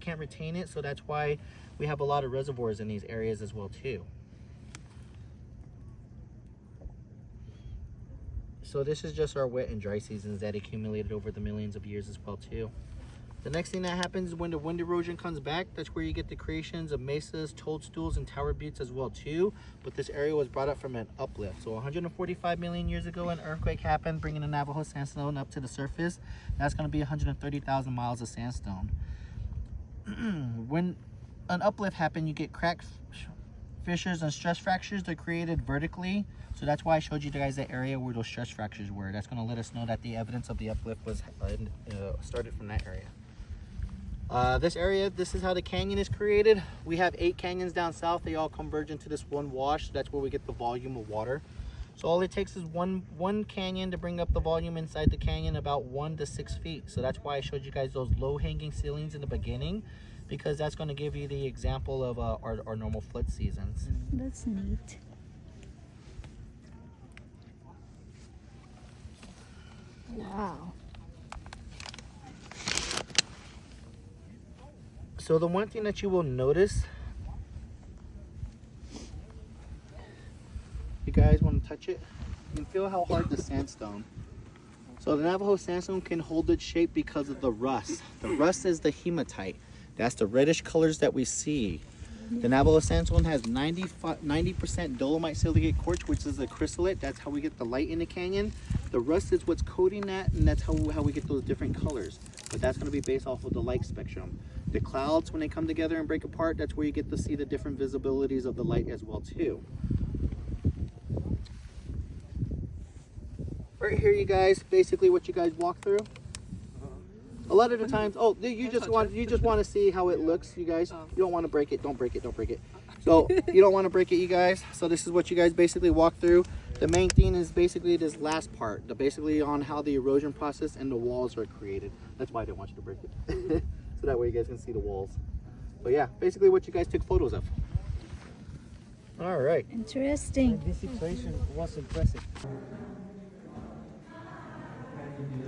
can't retain it, so that's why we have a lot of reservoirs in these areas as well too. So this is just our wet and dry seasons that accumulated over the millions of years as well too. The next thing that happens is when the wind erosion comes back, that's where you get the creations of mesas, toadstools, and tower buttes as well too. But this area was brought up from an uplift. So 145 million years ago, an earthquake happened, bringing the Navajo sandstone up to the surface. That's going to be 130,000 miles of sandstone. When an uplift happened, you get cracks, fissures, and stress fractures. They're created vertically. So that's why I showed you guys the area where those stress fractures were. That's going to let us know that the evidence of the uplift was started from that area. This area, this is how the canyon is created. We have 8 canyons down south. They all converge into this one wash. That's where we get the volume of water. So all it takes is one canyon to bring up the volume inside the canyon about 1 to 6 feet. So that's why I showed you guys those low-hanging ceilings in the beginning, because that's going to give you the example of our normal flood seasons. That's neat. Wow. So the one thing that you will notice, you guys want to touch it, you can feel how hard the sandstone. So the Navajo sandstone can hold its shape because of the rust. The rust is the hematite. That's the reddish colors that we see. The Navajo sandstone has 90% dolomite silicate quartz, which is a chrysolite. That's how we get the light in the canyon. The rust is what's coating that, and that's how we get those different colors. But that's going to be based off of the light spectrum. The clouds, when they come together and break apart, that's where you get to see the different visibilities of the light as well too. Right here, you guys, basically what you guys walk through. A lot of the times, you just want to see how it looks, you guys. You don't want to break it. Don't break it. Don't break it. So you don't want to break it, you guys. So this is what you guys basically walk through. The main thing is basically this last part, basically on how the erosion process and the walls are created. That's why I didn't want you to break it. So that way you guys can see the walls. But yeah, basically what you guys took photos of. All right. Interesting. This situation was impressive.